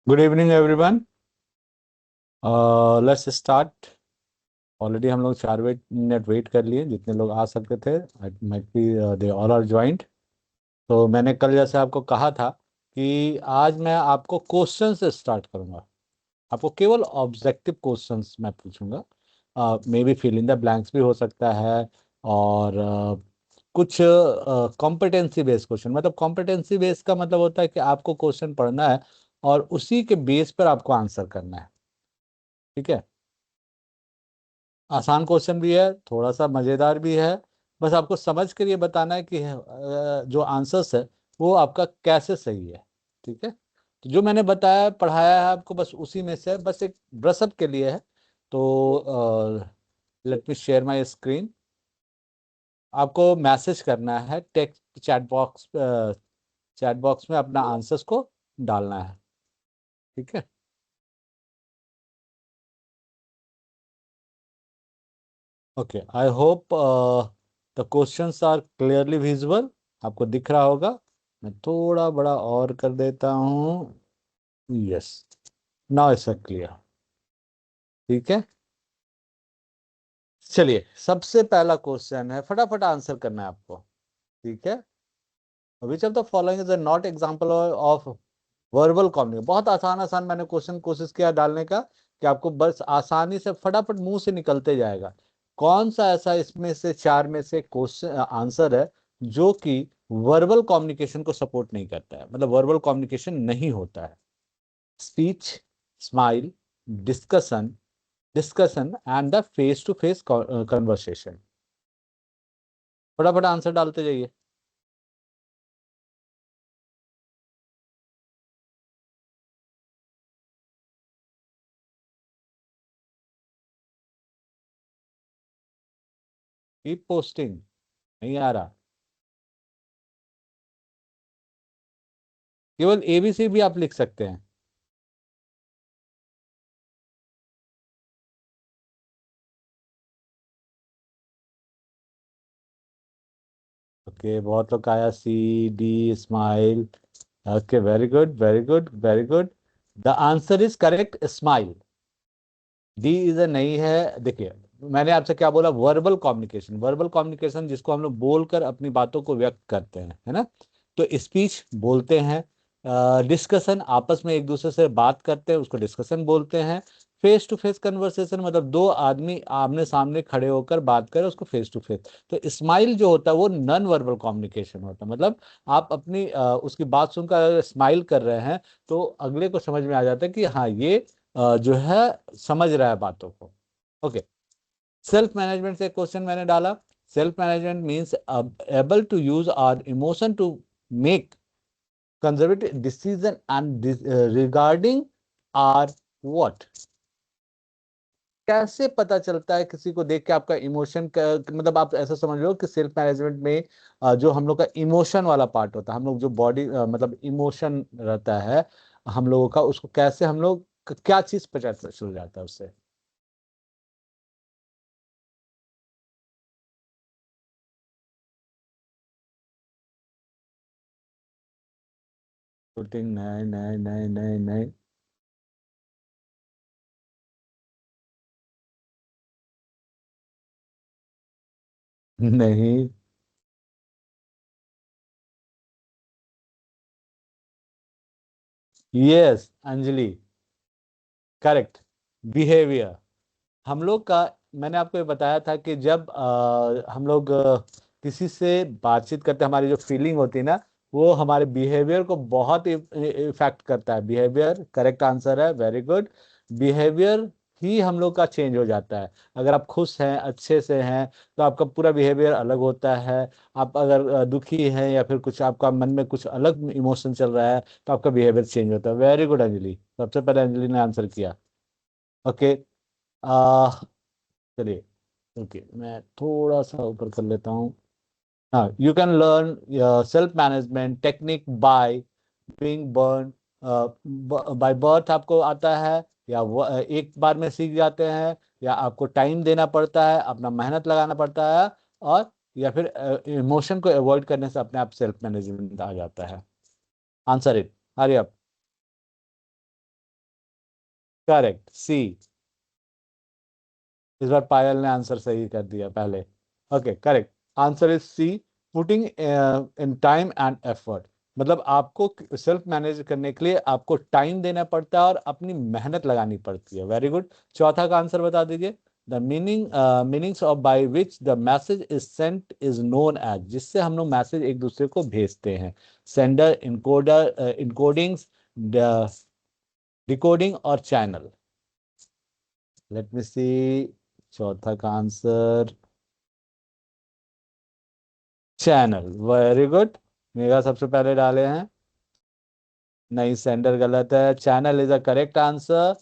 Good evening everyone. Let's start. Already हम लोग 4 minute wait कर लिए, जितने लोग आ सकते थे। Might be they all are joint. तो मैंने कल जैसे आपको कहा था कि आज मैं आपको क्वेश्चन से स्टार्ट करूंगा। आपको केवल ऑब्जेक्टिव क्वेश्चंस मैं पूछूंगा। Maybe fill in the blanks भी हो सकता है। और कुछ कॉम्पिटेंसी बेस्ड क्वेश्चन, मतलब कॉम्पिटेंसी बेस्ड का मतलब होता है कि आपको क्वेश्चन पढ़ना है और उसी के बेस पर आपको आंसर करना है। ठीक है। आसान क्वेश्चन भी है, थोड़ा सा मजेदार भी है। बस आपको समझ कर ये बताना है कि जो आंसर्स है वो आपका कैसे सही है। ठीक है। तो जो मैंने बताया पढ़ाया है आपको, बस उसी में से बस एक ब्रशअप के लिए है। तो let me share my screen. आपको मैसेज करना है, टेक्स्ट चैट बॉक्स में अपना आंसर्स को डालना है। ठीक है। Okay, I hope the questions are clearly visible. आपको दिख रहा होगा। मैं थोड़ा बड़ा और कर देता हूँ। Yes, now it's clear. ठीक है। चलिए, सबसे पहला क्वेश्चन है, फटाफट आंसर करना है आपको। ठीक है। Which of the following is not example of verbal communication. बहुत आसान आसान मैंने क्वेश्चन कोशिश किया डालने का कि आपको बस आसानी से फटाफट मुंह से निकलते जाएगा। कौन सा ऐसा इसमें से चार में से क्वेश्चन आंसर है जो कि वर्बल कम्युनिकेशन को सपोर्ट नहीं करता है, मतलब वर्बल कम्युनिकेशन नहीं होता है? Speech, smile, discussion discussion and the face to face conversation. फटाफट आंसर डालते जाइए। Keep posting. नहीं आ रहा? केवल एबीसी भी आप लिख सकते हैं। ओके, बहुत लोग का आया C D smile. Okay, very good very good very good. The answer is correct, smile. D is नहीं है। देखिए, मैंने आपसे क्या बोला? Verbal communication. वर्बल कम्युनिकेशन जिसको हम लोग बोलकर अपनी बातों को व्यक्त करते हैं, है ना? तो स्पीच बोलते हैं। डिस्कशन, आपस में एक दूसरे से बात करते हैं, उसको डिस्कशन बोलते हैं। फेस टू फेस कन्वर्सेशन मतलब दो आदमी आमने सामने खड़े होकर बात करें, उसको फेस टू फेस। तो स्माइल जो होता है वो नॉन वर्बल कम्युनिकेशन होता है। मतलब आप अपनी उसकी बात सुनकर अगर स्माइल कर रहे हैं तो अगले को समझ में आ जाता है कि हाँ, ये जो है समझ रहा है बातों को। ओके। सेल्फ मैनेजमेंट से क्वेश्चन मैंने डाला। Self management means able to use our emotion to make conservative decision and regarding are what. कैसे पता चलता है किसी को देख के आपका इमोशन का? मतलब आप ऐसा समझ लो कि सेल्फ मैनेजमेंट में जो हम लोग का इमोशन वाला पार्ट होता है, हम लोग जो बॉडी मतलब इमोशन रहता है हम लोगों का, उसको कैसे हम लोग क्या चीज पता चल जाता है उससे? शूटिंग? नहीं नहीं नहीं नहीं नहीं। नहीं। Yes Anjali, correct. बिहेवियर। हम लोग का, मैंने आपको ये बताया था कि जब हम लोग किसी से बातचीत करते हैं, हमारी जो फीलिंग होती है ना, वो हमारे बिहेवियर को बहुत इफेक्ट करता है। बिहेवियर करेक्ट आंसर है, वेरी गुड। बिहेवियर ही हम लोग का चेंज हो जाता है। अगर आप खुश हैं, अच्छे से हैं, तो आपका पूरा बिहेवियर अलग होता है। आप अगर दुखी हैं या फिर कुछ आपका मन में कुछ अलग इमोशन चल रहा है तो आपका बिहेवियर चेंज होता है। वेरी गुड अंजलि, सबसे पहले अंजलि ने आंसर किया। ओके। आ चलिए। ओके, मैं थोड़ा सा ऊपर कर लेता हूँ। हाँ, you can learn self management technique by being burn. By birth आपको आता है, या एक बार में सीख जाते हैं, या आपको टाइम देना पड़ता है, अपना मेहनत लगाना पड़ता है, और या फिर इमोशन को अवॉइड करने से अपने आप सेल्फ मैनेजमेंट आ जाता है। Answer it. Hurry up. Correct, C. इस बार पायल ने आंसर सही कर दिया पहले। Okay, correct answer is C, putting in time and effort. मतलब आपको सेल्फ मैनेज करने के लिए आपको टाइम देना पड़ता है और अपनी मेहनत लगानी पड़ती है। Very good. चौथा का आंसर बता दीजिए। The meanings of by which the message is sent is known as, जिससे हम लोग मैसेज एक दूसरे को भेजते हैं। सेंडर, इनकोडर, इनकोडिंग्स, डिकोडिंग और चैनल। Let me see. चौथा का answer channel. Very good. Megha सबसे पहले डाले हैं। नहीं, सेंडर गलत है, channel is a correct answer.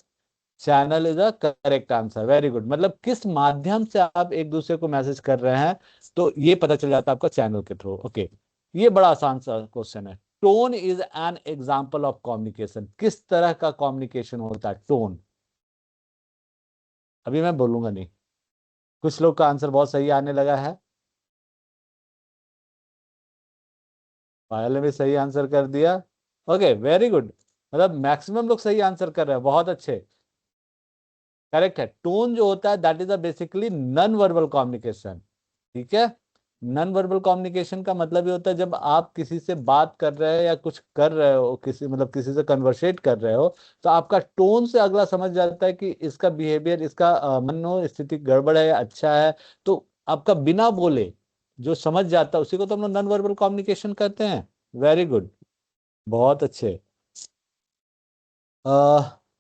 Channel is a correct answer, very good. मतलब किस माध्यम से आप एक दूसरे को मैसेज कर रहे हैं, तो ये पता चल जाता है आपका चैनल के थ्रू। ओके, ये बड़ा आसान सा क्वेश्चन है। Tone is an example of communication. किस तरह का कम्युनिकेशन होता है टोन? अभी मैं बोलूंगा नहीं। कुछ लोग का आंसर बहुत सही आने लगा है। पायल ने भी सही आंसर कर दिया। Okay, very good. मतलब मैक्सिमम लोग सही आंसर कर रहे हैं, बहुत अच्छे। करेक्ट है। टोन जो होता है that is a basically non verbal communication. ठीक है। नॉन वर्बल कम्युनिकेशन का मतलब ये होता है जब आप किसी से बात कर रहे हैं या कुछ कर रहे हो, किसी मतलब किसी से कन्वर्सेट कर रहे हो, तो आपका टोन से अगला समझ जाता है कि इसका बिहेवियर, इसका मनो स्थिति गड़बड़ है या अच्छा है। तो आपका बिना बोले जो समझ जाता है उसी को तो हम लोग नॉन वर्बल कम्युनिकेशन कहते हैं। वेरी गुड, बहुत अच्छे।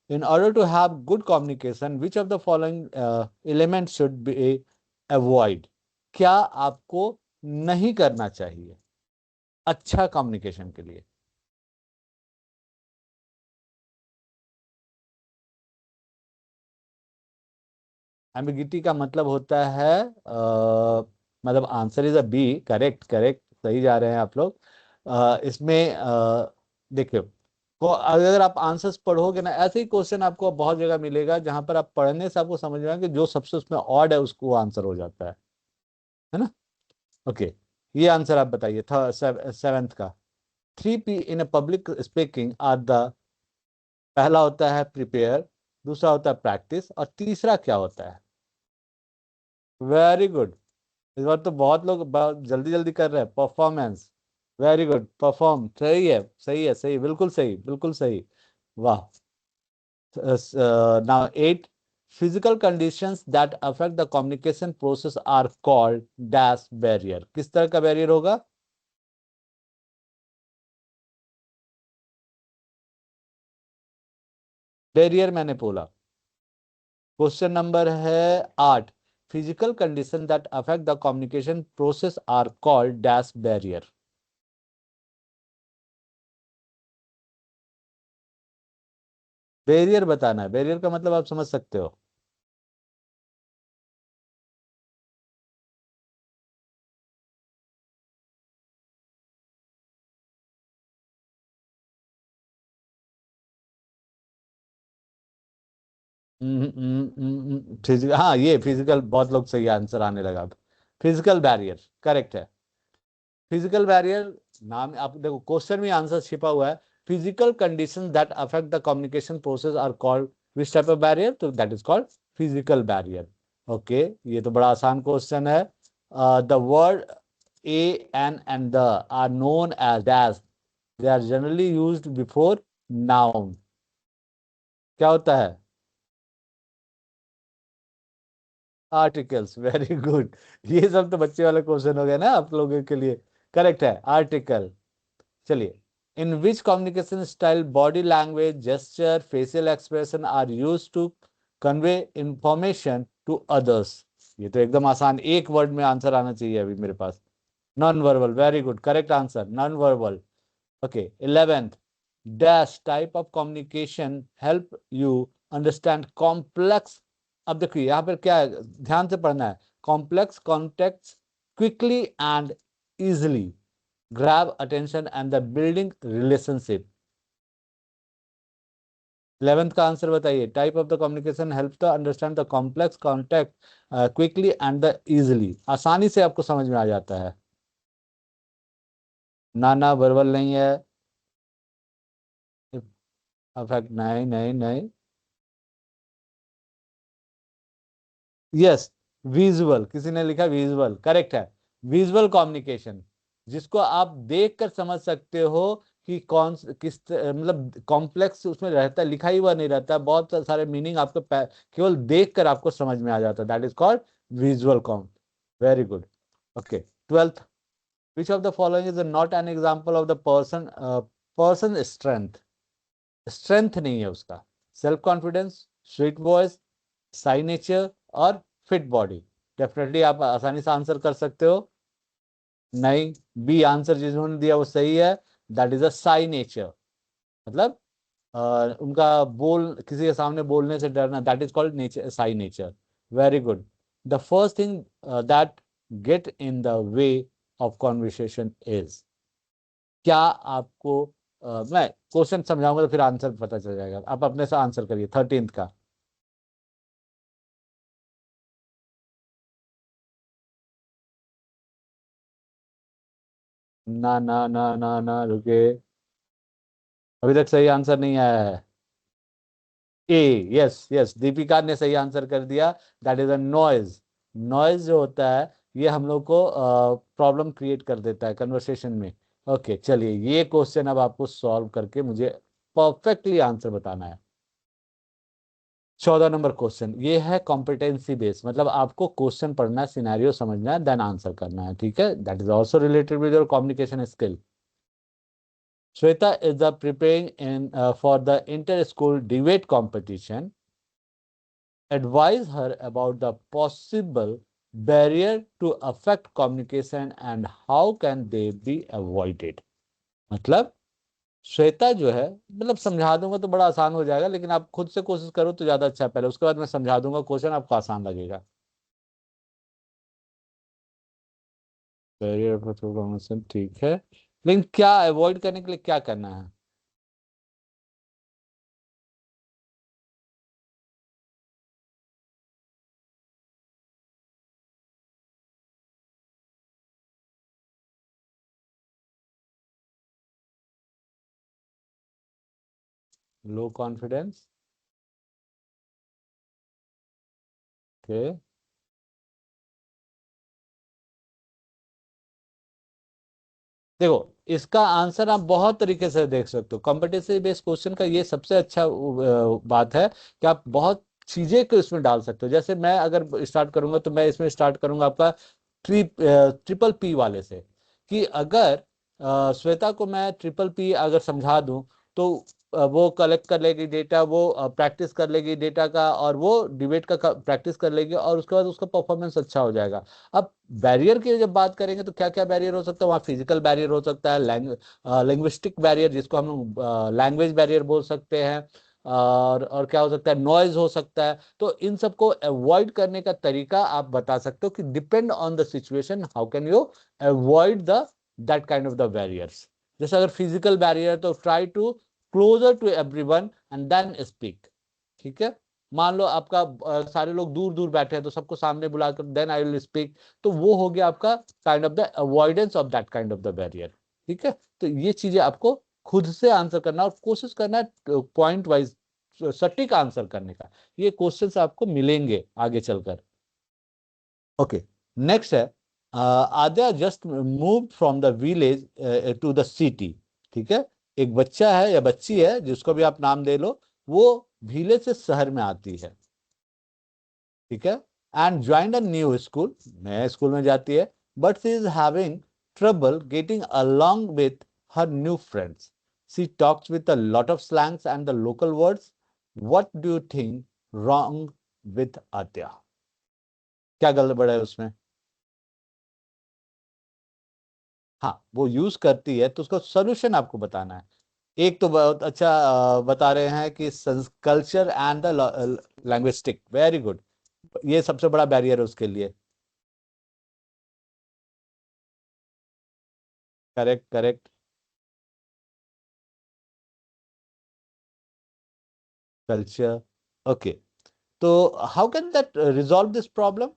In order to have good communication, which of the following elements should be avoid? क्या आपको नहीं करना चाहिए अच्छा कम्युनिकेशन के लिए? एम्बिगिटी का मतलब होता है मतलब answer is A B. Correct, correct, सही जा रहे हैं आप लोग। इसमें देखिए, को अगर आप आंसर्स पढ़ोगे ना, ऐसे ही क्वेश्चन आपको बहुत जगह मिलेगा जहां पर आप पढ़ने से आपको समझ में आएगा कि जो सबसे उसमें ऑड है उसको आंसर हो जाता है ना। ओके, ये आंसर आप बताइए था सेवेंथ का। 3 P in public speaking are the, पहला होता है प्रिपेयर, दूसरा होता है प्रैक्टिस, और तीसरा क्या होता है? Very good. इस बार तो बहुत लोग जल्दी जल्दी कर रहे हैं। परफॉर्मेंस। वेरी गुड, परफॉर्म, सही है, सही है, सही, बिल्कुल सही, बिल्कुल सही। वाह। Now 8, physical conditions that affect the communication process are called dash barrier. किस तरह का बैरियर होगा? बैरियर मैंने बोला। क्वेश्चन नंबर है 8। Physical condition that affect the communication process are called dash barrier. Barrier बताना है। बैरियर का मतलब आप समझ सकते हो। फिजिकल, हाँ, ये फिजिकल, बहुत लोग सही आंसर आने लगा अब। फिजिकल बैरियर करेक्ट है। फिजिकल बैरियर, नाम आप देखो, क्वेश्चन में आंसर छिपा हुआ है। Physical condition that affect the communication process are called which type of barrier, तो that is called physical barrier. Okay, ये तो बड़ा आसान क्वेश्चन है। The word a and the are known as dash, they are generally used before noun. क्या होता है? Articles. Very good. ये सब तो बच्चे वाला क्वेश्चन हो गया ना आप लोगों के लिए। करेक्ट है, आर्टिकल। चलिए, in which communication style body language, gesture, facial expression are use to convey information to others? ये तो एकदम आसान, एक वर्ड में आंसर आना चाहिए अभी मेरे पास। Non verbal. Very good, correct answer, non verbal. Okay, 11th, dash type of communication help you understand complex. अब देखिए यहाँ पर क्या है, ध्यान से पढ़ना है। Complex contact quickly and easily, grab attention and the building relationship। 11th का आंसर बताइए। Type of the communication help the understand the complex contact quickly and the easily, आसानी से आपको समझ में आ जाता है। ना ना, वर्बल नहीं है। अफेक्ट नहीं, नहीं, नहीं। यस, विजुअल, किसी ने लिखा विजुअल, करेक्ट है। विजुअल कम्युनिकेशन, जिसको आप देख कर समझ सकते हो कि मतलब कॉम्प्लेक्स उसमें रहता है, लिखा ही हुआ नहीं रहता, बहुत सारे मीनिंग आपको केवल देख कर आपको समझ में आ जाता है, that is called visual com. Very good. Okay, 12th, which of the following is not an example of the person strength? Strength नहीं है उसका। Self confidence, sweet voice, Sai nature और फिट बॉडी। डेफिनेटली आप आसानी से आंसर कर सकते हो। नहीं, बी आंसर जिन्होंने दिया वो सही है, that is a Sai nature. मतलब उनका किसी के सामने बोलने से डरना, that is called nature, Sai nature. Very good. The first thing that get in the way of conversation is, क्या आपको मैं क्वेश्चन समझाऊंगा तो फिर आंसर पता चल जाएगा, आप अपने से आंसर करिए 13th का। ना ना ना ना ना, रुके, अभी तक सही आंसर नहीं आया है। ए, यस यस, दीपिका ने सही आंसर कर दिया, that is a noise. Noise जो होता है ये हम लोग को प्रॉब्लम क्रिएट कर देता है कन्वर्सेशन में। ओके, चलिए ये क्वेश्चन अब आपको सॉल्व करके मुझे परफेक्टली आंसर बताना है। 14 नंबर क्वेश्चन ये है कॉम्पिटेंसी बेस्ड, मतलब आपको क्वेश्चन पढ़ना है, सिनेरियो समझना है, देन आंसर करना है, ठीक है? That is also related with your communication skill. Shweta is preparing for the inter-school debate competition. Advise her about the possible barrier to affect communication and how can they be avoided. मतलब श्वेता जो है, मतलब समझा दूंगा तो बड़ा आसान हो जाएगा, लेकिन आप खुद से कोशिश करो तो ज्यादा अच्छा है, पहले उसके बाद मैं समझा दूंगा, क्वेश्चन आपको आसान लगेगा। बैरियर टू कम्युनिकेशन, ठीक है, लेकिन क्या अवॉइड करने के लिए क्या करना है? Low confidence, okay. देखो, इसका आंसर आप बहुत तरीके से देख सकते हो, कॉम्पिटेटिव बेस्ड क्वेश्चन का ये सबसे अच्छा बात है कि आप बहुत चीजें को इसमें डाल सकते हो। जैसे मैं अगर स्टार्ट करूंगा तो मैं इसमें स्टार्ट करूंगा आपका ट्रिपल पी वाले से, कि अगर श्वेता को मैं ट्रिपल पी अगर समझा दूं तो वो कलेक्ट कर लेगी डेटा, वो प्रैक्टिस कर लेगी डेटा का, और वो डिबेट का प्रैक्टिस कर लेगी, और उसके बाद उसका परफॉर्मेंस अच्छा हो जाएगा। अब बैरियर की जब बात करेंगे तो क्या क्या बैरियर हो सकता है? वहाँ फिजिकल बैरियर हो सकता है, लैंग्विस्टिक बैरियर जिसको हम लोग लैंग्वेज बैरियर बोल सकते हैं, और क्या हो सकता है, नॉइज हो सकता है। तो इन सबको अवॉइड करने का तरीका आप बता सकते हो कि depend on the situation how can you avoid the that kind of the barriers. जैसे अगर फिजिकल बैरियर तो try to closer to everyone and then speak, ठीक है? मान लो आपका सारे लोग दूर दूर बैठे हैं तो सबको सामने बुलाकर देन आई विल स्पीक, तो वो हो गया आपका kind of the avoidance of that kind of the barrier, ठीक है? तो ये चीजें आपको खुद से आंसर करना और कोशिश करना है पॉइंट वाइज सटीक आंसर करने का। ये क्वेश्चंस आपको मिलेंगे आगे चलकर। ओके, नेक्स्ट है Aadya just move from the village to the city, ठीक है? एक बच्चा है या बच्ची है, जिसको भी आप नाम दे लो, वो विलेज से शहर में आती है, ठीक है? And join a new school, नए स्कूल में जाती है, but she is having trouble getting along with her new friends. She talks with a lot of slangs and the local words. What do you think wrong with Aadya? क्या गड़बड़ है उसमें? हाँ, वो यूज करती है तो उसका सोल्यूशन आपको बताना है। एक तो बहुत अच्छा बता रहे हैं कि culture and the linguistic, very good, ये सबसे बड़ा बैरियर है उसके लिए। Correct correct. Culture, okay. तो how can that resolve this problem?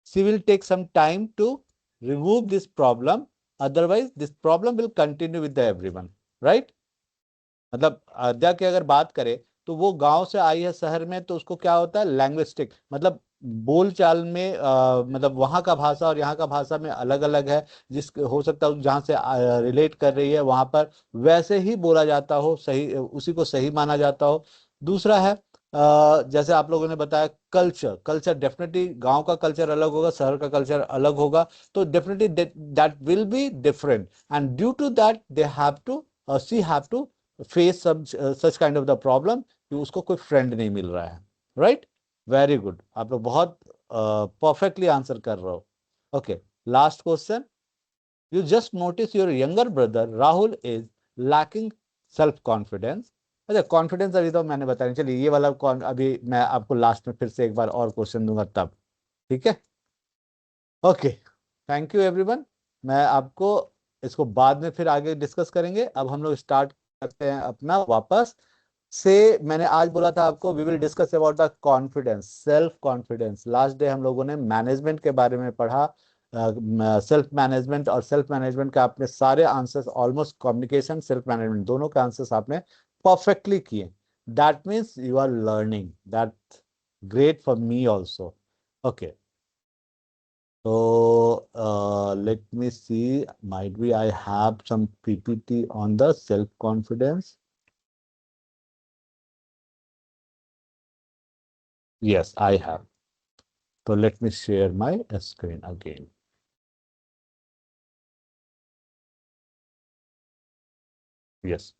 She will take some time to remove this problem, otherwise this problem will continue with the everyone, right? मतलब आद्या की अगर बात करें तो वो गांव से आई है शहर में, तो उसको क्या होता है, लैंग्विस्टिक, मतलब बोल चाल में मतलब वहाँ का भाषा और यहाँ का भाषा में अलग अलग है, जिस हो सकता है जहाँ से रिलेट कर रही है वहां पर वैसे ही बोला जाता हो, सही उसी को सही माना जाता हो। दूसरा है जैसे आप लोगों ने बताया कल्चर, कल्चर डेफिनेटली गांव का कल्चर अलग होगा, शहर का कल्चर अलग होगा, तो definitely that will be different, and due to that they have to see have to face such kind of the problem कि उसको कोई फ्रेंड नहीं मिल रहा है। राइट, वेरी गुड, आप लोग बहुत परफेक्टली आंसर कर रहे हो। Okay, last question, you just notice your younger brother Rahul is lacking self confidence। अच्छा, कॉन्फिडेंस अभी तो मैंने बताया, चलिए ये वाला अभी मैं आपको लास्ट में फिर से एक बार और क्वेश्चन दूंगा तब, ठीक है। ओके, थैंक यू एवरीवन, मैं आपको इसको बाद में फिर आगे डिस्कस करेंगे। अब हम लोग स्टार्ट करते हैं अपना वापस से। मैंने आज बोला था आपको we will discuss about the confidence, self confidence. Last day हम लोगों ने मैनेजमेंट के बारे में पढ़ा, सेल्फ मैनेजमेंट, और सेल्फ मैनेजमेंट का आपने सारे answers, almost communication self management दोनों का आंसर्स आपने परफेक्टली किए। That means you are learning, that great for me also. Okay, so let me see, might be I have some PPT on the self confidence. Yes, I have. So let me share my screen again. Yes,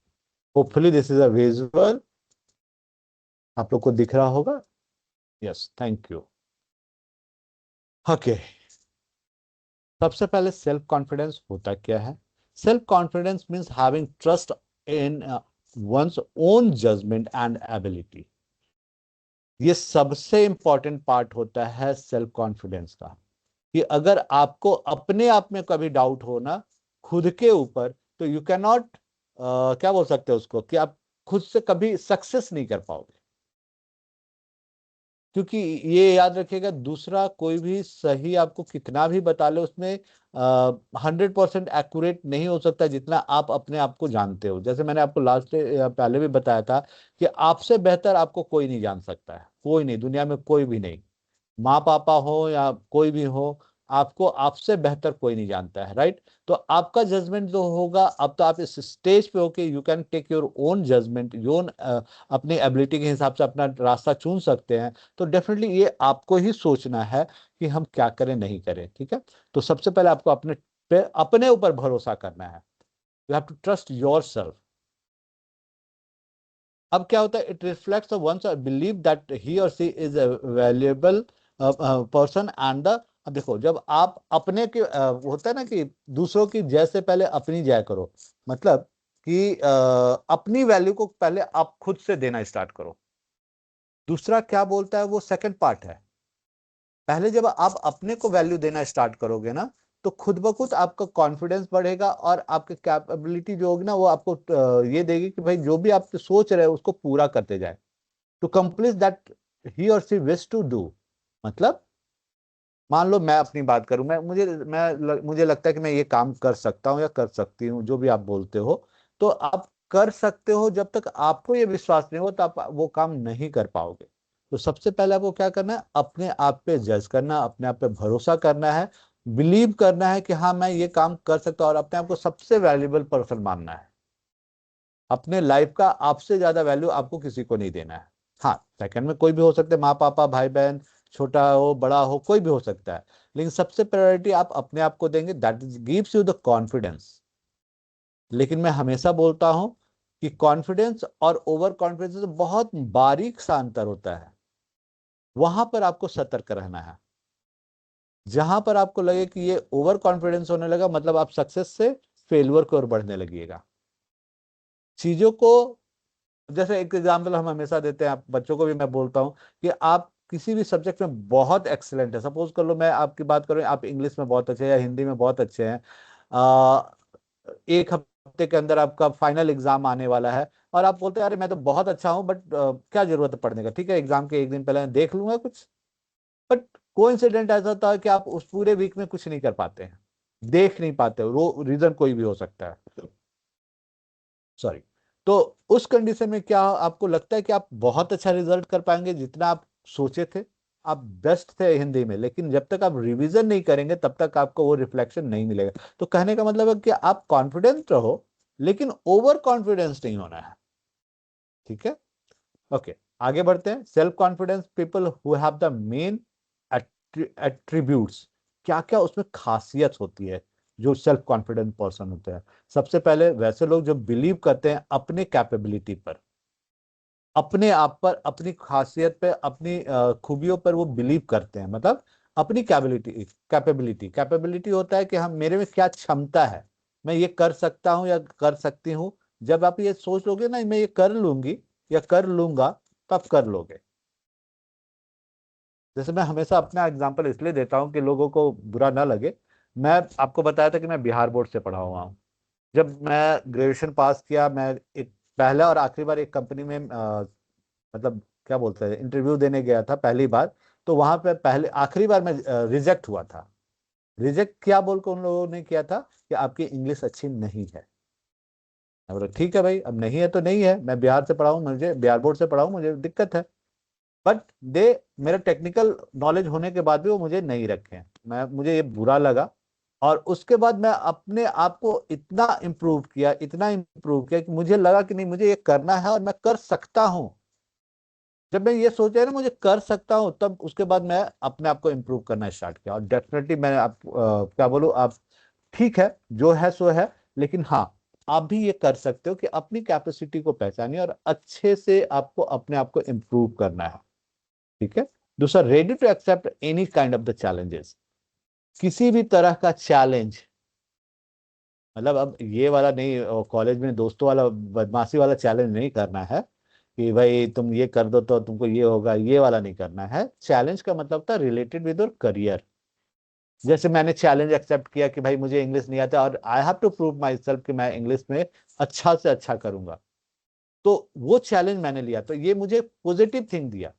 hopefully this is a visual, आप लोग को दिख रहा होगा। Yes, thank you. Okay, सबसे पहले self confidence होता क्या है? Self confidence means having trust in one's own judgment and ability। ये सबसे इंपॉर्टेंट पार्ट होता है सेल्फ कॉन्फिडेंस का, कि अगर आपको अपने आप में कभी डाउट हो ना, खुद के ऊपर, तो यू कैन नॉट, क्या बोल सकते हैं उसको, कि आप खुद से कभी सक्सेस नहीं कर पाओगे। क्योंकि ये याद रखिएगा, दूसरा कोई भी सही आपको कितना भी बता ले, उसमें 100% एक्यूरेट नहीं हो सकता जितना आप अपने आप को जानते हो। जैसे मैंने आपको लास्ट पहले भी बताया था कि आपसे बेहतर आपको कोई नहीं जान सकता है, कोई नहीं, दुनिया में कोई भी नहीं, माँ पापा हो या कोई भी हो, आपको आपसे बेहतर कोई नहीं जानता है। राइट, तो आपका जजमेंट जो होगा, अब तो आप इस स्टेज पे हो कि you can take your own judgment, योन अपनी एबिलिटी के हिसाब से अपना रास्ता चुन सकते हैं। तो डेफिनेटली ये आपको ही सोचना है कि हम क्या करें नहीं करें, ठीक है। तो सबसे पहले आपको अपने पे, अपने ऊपर भरोसा करना है। You have to trust yourself. अब क्या होता है, it reflects one's believe that he or she is a valuable person and the, अब देखो, जब आप अपने के होता है ना कि दूसरों की जैसे पहले अपनी जय करो, मतलब कि अपनी वैल्यू को पहले आप खुद से देना स्टार्ट करो। दूसरा क्या बोलता है वो सेकंड पार्ट है। पहले जब आप अपने को वैल्यू देना स्टार्ट करोगे ना, तो खुद ब खुद आपका कॉन्फिडेंस बढ़ेगा, और आपकी कैपेबिलिटी जो होगी ना, वो आपको ये देगी कि भाई जो भी आप सोच रहे हो उसको पूरा करते जाए, to complete that he or C wish to do. मतलब मान लो मैं अपनी बात करूं, मुझे लगता है कि मैं ये काम कर सकता हूं या कर सकती हूँ, जो भी आप बोलते हो, तो आप कर सकते हो। जब तक आपको ये विश्वास नहीं हो तो आप वो काम नहीं कर पाओगे। तो सबसे पहले आपको क्या करना है, अपने आप पे जज करना, अपने आप पे भरोसा करना है, बिलीव करना है कि हाँ मैं ये काम कर सकता हूँ, और अपने आप को सबसे वैल्यूएबल पर्सन मानना है। अपने लाइफ का आपसे ज्यादा वैल्यू आपको किसी को नहीं देना है। हाँ, सेकंड में कोई भी हो सकते हैं, माँ पापा, भाई बहन, छोटा हो बड़ा हो, कोई भी हो सकता है, लेकिन सबसे प्रायोरिटी आप अपने आप को देंगे, that gives you the confidence. लेकिन मैं हमेशा बोलता हूं कि कॉन्फिडेंस और ओवर कॉन्फिडेंस में बहुत बारीक सा अंतर होता है। वहां पर आपको सतर्क रहना है। जहां पर आपको लगे कि ये ओवर कॉन्फिडेंस होने लगा, मतलब आप सक्सेस से फेलियर की ओर बढ़ने लगिएगा। चीजों को, जैसे एक एग्जाम्पल हम हमेशा देते हैं, आप बच्चों को भी मैं बोलता हूँ कि आप किसी भी सब्जेक्ट में बहुत एक्सीलेंट है, सपोज कर लो मैं आपकी बात करूँ, आप इंग्लिश में बहुत अच्छे हैं या हिंदी में बहुत अच्छे हैं, आ, एक हफ्ते के अंदर आपका फाइनल एग्जाम आने वाला है, और आप बोलते हैं अरे मैं तो बहुत अच्छा हूँ, बट क्या जरूरत है पढ़ने का, ठीक है एग्जाम के एक दिन पहले मैं देख लूंगा कुछ। बट कोइंसिडेंट ऐसा होता है कि आप उस पूरे वीक में कुछ नहीं कर पाते हैं, देख नहीं पाते हो, रीजन कोई भी हो सकता है, सॉरी। तो उस कंडीशन में क्या आपको लगता है कि आप बहुत अच्छा रिजल्ट कर पाएंगे जितना आप सोचे थे? आप बेस्ट थे हिंदी में, लेकिन जब तक आप रिवीजन नहीं करेंगे तब तक आपको वो रिफ्लेक्शन नहीं मिलेगा। तो कहने का मतलब है कि आप कॉन्फिडेंट रहो, लेकिन ओवर कॉन्फिडेंस नहीं होना है। ठीक है, ओके। आगे बढ़ते हैं। Self confidence people who have the main attributes. क्या क्या उसमें खासियत होती है जो सेल्फ कॉन्फिडेंट पर्सन होते हैं? सबसे पहले वैसे लोग जो बिलीव करते हैं अपने कैपेबिलिटी पर, अपने आप पर, अपनी खासियत पे, अपनी खूबियों पर वो बिलीव करते हैं। मतलब अपनी कैपेबिलिटी, कैपेबिलिटी कैपेबिलिटी होता है कि हम, मेरे में क्या क्षमता है, मैं ये कर सकता हूँ या कर सकती हूँ। जब आप ये सोच लोगे ना, मैं ये कर लूंगी या कर लूंगा, तब कर लोगे। जैसे मैं हमेशा अपना एग्जांपल इसलिए देता हूँ कि लोगों को बुरा ना लगे। मैं आपको बताया था कि मैं बिहार बोर्ड से पढ़ा हुआ हूँ। जब मैं ग्रेजुएशन पास किया, मैं एक पहला और आखिरी बार एक कंपनी में मतलब क्या बोलते हैं, इंटरव्यू देने गया था पहली बार। तो वहां पे पहले आखिरी बार मैं रिजेक्ट हुआ था। रिजेक्ट क्या बोल के उन लोगों ने किया था कि आपकी इंग्लिश अच्छी नहीं है। मैं बोला ठीक है भाई, अब नहीं है तो नहीं है, मैं बिहार से पढ़ा हूँ, मुझे बिहार बोर्ड से पढ़ा हूँ, मुझे दिक्कत है। बट दे, मेरा टेक्निकल नॉलेज होने के बाद भी वो मुझे नहीं रखे। मैं, मुझे ये बुरा लगा। और उसके बाद मैं अपने आप को इतना इम्प्रूव किया, इतना इम्प्रूव किया कि मुझे लगा कि नहीं, मुझे ये करना है और मैं कर सकता हूँ। जब मैं ये सोचा ना मुझे कर सकता हूँ, तब उसके बाद मैं अपने आप को इम्प्रूव करना स्टार्ट किया। और डेफिनेटली मैं आप क्या बोलूँ, आप ठीक है जो है सो है, लेकिन हाँ, आप भी ये कर सकते हो कि अपनी कैपेसिटी को पहचानिए और अच्छे से आपको अपने आप को इम्प्रूव करना है। ठीक है। दूसरा, ready to accept any kind of the challenges. किसी भी तरह का चैलेंज, मतलब अब ये वाला नहीं, कॉलेज में दोस्तों वाला बदमाशी वाला चैलेंज नहीं करना है कि भाई तुम ये कर दो तो तुमको ये होगा, ये वाला नहीं करना है। चैलेंज का मतलब था रिलेटेड विद योर करियर। जैसे मैंने चैलेंज एक्सेप्ट किया कि भाई मुझे इंग्लिश नहीं आता और I have to prove myself कि मैं इंग्लिश में अच्छा से अच्छा करूंगा। तो वो चैलेंज मैंने लिया, तो ये मुझे पॉजिटिव थिंग दिया।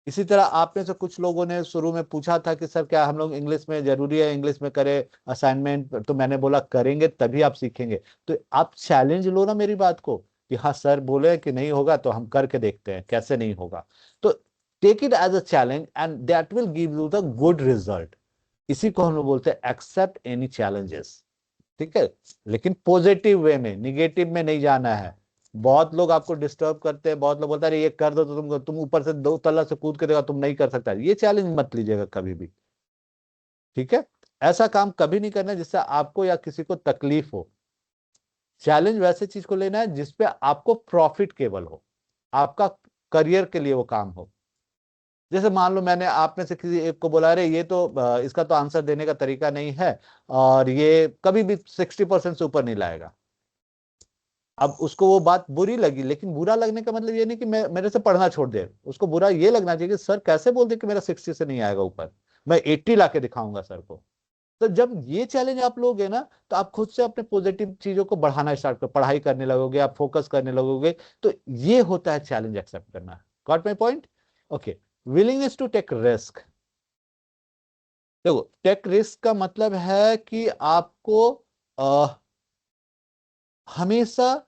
इसी तरह आप में से कुछ लोगों ने शुरू में पूछा था कि सर क्या हम लोग इंग्लिश में, जरूरी है इंग्लिश में करें असाइनमेंट? तो मैंने बोला करेंगे तभी आप सीखेंगे। तो आप चैलेंज लो ना मेरी बात को कि हाँ सर बोले कि नहीं होगा तो हम करके देखते हैं कैसे नहीं होगा। तो take it as a challenge and that will give you the good result. इसी को हम लोग बोलते हैं एक्सेप्ट एनी चैलेंजेस। ठीक है, लेकिन पॉजिटिव वे में, निगेटिव में नहीं जाना है। बहुत लोग आपको डिस्टर्ब करते हैं, बहुत लोग बोलते हैं अरे ये कर दो तो तुम ऊपर से 2 तल्ला से कूद के देखा, तुम नहीं कर सकता। ये चैलेंज मत लीजिएगा कभी भी। ठीक है, ऐसा काम कभी नहीं करना जिससे आपको या किसी को तकलीफ हो। चैलेंज वैसे चीज को लेना है जिसपे आपको प्रॉफिट केवल हो, आपका करियर के लिए वो काम हो। जैसे मान लो मैंने आप में से किसी एक को बोला अरे ये तो इसका तो आंसर देने का तरीका नहीं है और ये कभी भी 60% से ऊपर नहीं लाएगा। अब उसको वो बात बुरी लगी, लेकिन बुरा लगने का मतलब ये नहीं कि मैं, मेरे से पढ़ना छोड़ दे। उसको बुरा ये लगना चाहिए कि सर कैसे बोल दे कि मेरा 60 से नहीं आएगा ऊपर, मैं 80 ला के दिखाऊंगा सर को। तो जब ये चैलेंज आप लोगे ना, तो आप खुद से अपने पॉजिटिव चीजों को बढ़ाना स्टार्ट कर, पढ़ाई करने लगोगे, आप फोकस करने लगोगे। तो ये होता है चैलेंज एक्सेप्ट करना। Got my point? Okay. Willingness to take risk. देखो, टेक रिस्क का मतलब है कि आपको हमेशा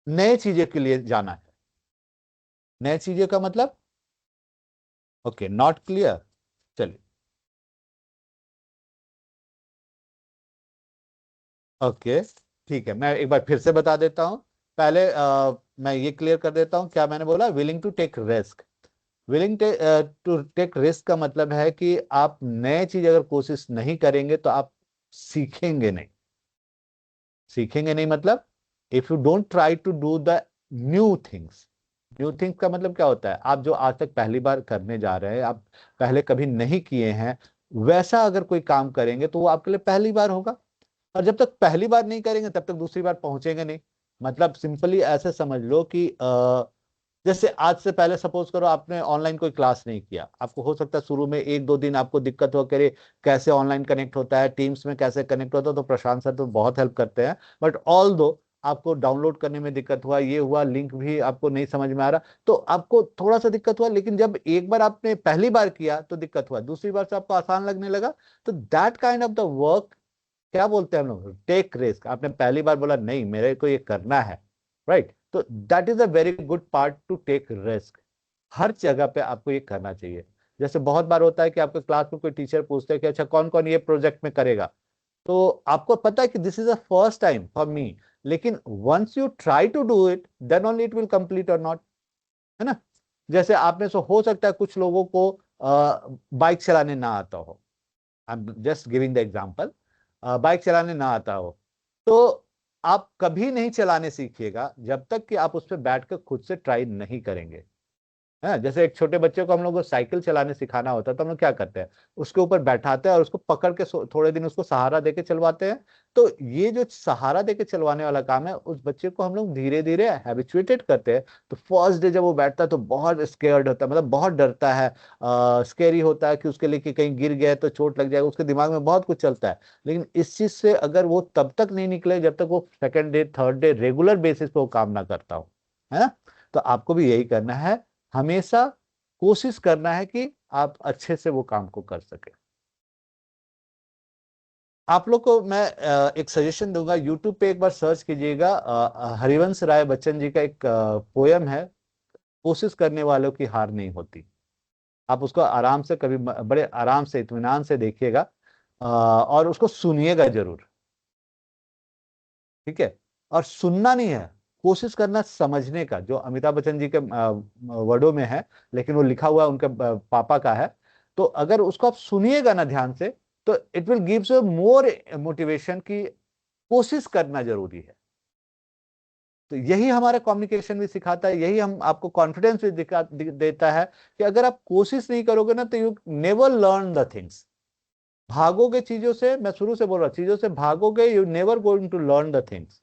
नए चीजें के लिए जाना है। नए चीजें का मतलब, ओके, नॉट क्लियर। चलिए, ओके, ठीक है, मैं एक बार फिर से बता देता हूं। पहले मैं ये क्लियर कर देता हूं, क्या मैंने बोला? Willing to take risk. Willing to take risk का मतलब है कि आप नए चीज अगर कोशिश नहीं करेंगे तो आप सीखेंगे नहीं। सीखेंगे नहीं मतलब, if you don't try to do the new things. New things का मतलब क्या होता है? आप जो आज तक पहली बार करने जा रहे हैं, आप पहले कभी नहीं किए हैं, वैसा अगर कोई काम करेंगे तो वो आपके लिए पहली बार होगा। और जब तक पहली बार नहीं करेंगे तब तक दूसरी बार पहुंचेंगे नहीं। मतलब सिंपली ऐसे समझ लो कि जैसे आज से पहले सपोज करो आपने ऑनलाइन कोई क्लास नहीं किया, आपको हो सकता है शुरू में 1-2 दिन आपको दिक्कत हो, करे कैसे ऑनलाइन कनेक्ट होता है, टीम्स में कैसे कनेक्ट होता है। तो प्रशांत सर तो बहुत हेल्प करते हैं। बट ऑल दो आपको डाउनलोड करने में दिक्कत हुआ, ये हुआ, लिंक भी आपको नहीं समझ में आ रहा, तो आपको थोड़ा सा दिक्कत हुआ। लेकिन जब एक बार आपने पहली बार किया तो दिक्कत हुआ, दूसरी बार से आपको आसान लगने लगा। तो that kind of the work क्या बोलते हैं हम लोग, टेक रिस्क। आपने पहली बार बोला नहीं मेरे को ये करना है, राइट, तो that is a very good part to take risk. हर जगह पे आपको ये करना चाहिए। जैसे बहुत बार होता है कि आपके क्लास में कोई टीचर पूछते हैं कि अच्छा कौन कौन ये प्रोजेक्ट में करेगा, तो आपको पता है कि this is a first time for me, लेकिन once you try to do it then only it will complete or not, है ना। जैसे आप में से हो सकता है कुछ लोगों को बाइक चलाने ना आता हो, I am just giving the example, bike चलाने ना आता हो, तो आप कभी नहीं चलाने सीखिएगा जब तक कि आप उस पर बैठकर खुद से ट्राई नहीं करेंगे। है, जैसे एक छोटे बच्चे को हम लोग को साइकिल चलाने सिखाना होता है तो हम लोग क्या करते हैं, उसके ऊपर बैठाते हैं और उसको पकड़ के थोड़े दिन उसको सहारा देके चलवाते हैं। तो ये जो सहारा देके चलवाने वाला काम है, उस बच्चे को हम लोग धीरे धीरे हैबिचुएटेड करते हैं। तो फर्स्ट डे जब वो बैठता है तो बहुत स्केयर्ड होता है, मतलब बहुत डरता है, स्केरी होता है कि उसके लिए कि कहीं गिर गया तो चोट लग जाएगा, उसके दिमाग में बहुत कुछ चलता है। लेकिन इस चीज से अगर वो तब तक नहीं निकले जब तक वो second day third day regular basis पे वो काम ना करता हो, है ना। तो आपको भी यही करना है, हमेशा कोशिश करना है कि आप अच्छे से वो काम को कर सके। आप लोग को मैं एक सजेशन दूंगा, यूट्यूब पे एक बार सर्च कीजिएगा, हरिवंश राय बच्चन जी का एक पोयम है, कोशिश करने वालों की हार नहीं होती। आप उसको आराम से कभी बड़े आराम से इत्मीनान से देखिएगा, और उसको सुनिएगा जरूर, ठीक है। और सुनना नहीं है, कोशिश करना समझने का, जो अमिताभ बच्चन जी के वर्डों में है, लेकिन वो लिखा हुआ उनके पापा का है। तो अगर उसको आप सुनिएगा ना ध्यान से, तो it will gives you more motivation की कोशिश करना जरूरी है। तो यही हमारा कम्युनिकेशन भी सिखाता है, यही हम आपको कॉन्फिडेंस भी देता है कि अगर आप कोशिश नहीं करोगे ना तो you never learn the things. भागोगे चीजों से, मैं शुरू से बोल रहा हूं, चीजों से भागोगे, you never going to learn the things.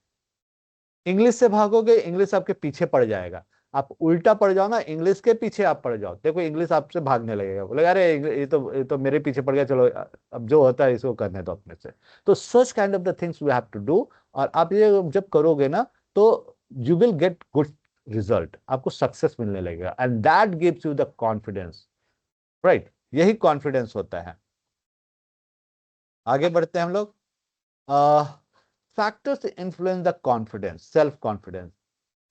English से भागोगे, इंग्लिश आपके पीछे पड़ जाएगा। आप उल्टा पड़ जाओ ना, इंग्लिश के पीछे आप पड़ जाओ, देखो इंग्लिश आपसे भागने लगेगा, बोलेगा अरे ये तो मेरे पीछे पड़ गया, चलो अब जो होता है इसको करने दो अपने से। तो such kind of the things we have to do. और आप ये जब करोगे ना, तो you will get good result, आपको सक्सेस मिलने लगेगा, and that gives you the confidence, right. यही कॉन्फिडेंस होता है। आगे बढ़ते हैं हम लोग। Factors influence the confidence, self confidence.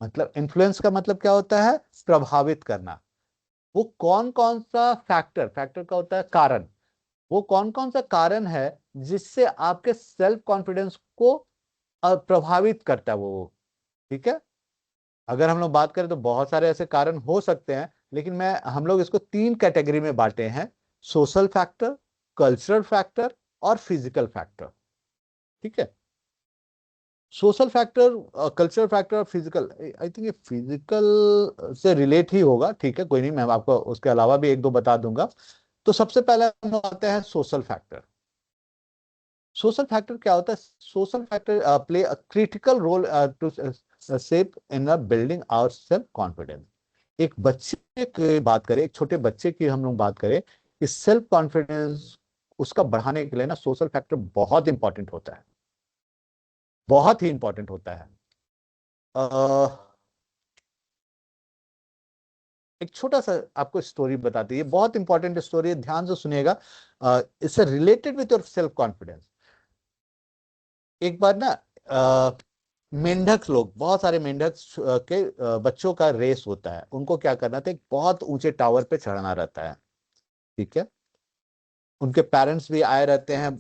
मतलब इन्फ्लुएंस का मतलब क्या होता है, प्रभावित करना। वो कौन कौन सा फैक्टर, फैक्टर का होता है कारण, वो कौन कौन सा कारण है जिससे आपके सेल्फ कॉन्फिडेंस को प्रभावित करता है वो, ठीक है। अगर हम लोग बात करें तो बहुत सारे ऐसे कारण हो सकते हैं, लेकिन मैं हम लोग इसको तीन कैटेगरी में बांटे हैं, सोशल फैक्टर, कल्चरल फैक्टर और फिजिकल फैक्टर, ठीक है। सोशल फैक्टर, कल्चरल फैक्टर और फिजिकल, आई थिंक ये फिजिकल से रिलेट ही होगा, ठीक है, कोई नहीं, मैं आपको उसके अलावा भी एक दो बता दूंगा। तो सबसे पहले हम लोग आते हैं सोशल फैक्टर। सोशल फैक्टर क्या होता है, social factor play a critical role to shape in building our self confidence. एक बच्चे की बात करें, एक छोटे बच्चे की हम लोग बात करें, कि सेल्फ कॉन्फिडेंस उसका बढ़ाने के लिए ना सोशल फैक्टर बहुत इंपॉर्टेंट होता है, बहुत ही इंपॉर्टेंट होता है। एक छोटा सा आपको स्टोरी बताती है, बहुत इंपॉर्टेंट स्टोरी है, ध्यान से सुनिएगा, इससे related with your self confidence. एक बार ना मेंढक लोग, बहुत सारे मेंढक के बच्चों का रेस होता है, उनको क्या करना था, एक बहुत ऊंचे टावर पे चढ़ना रहता है, ठीक है। उनके पेरेंट्स भी आए रहते हैं,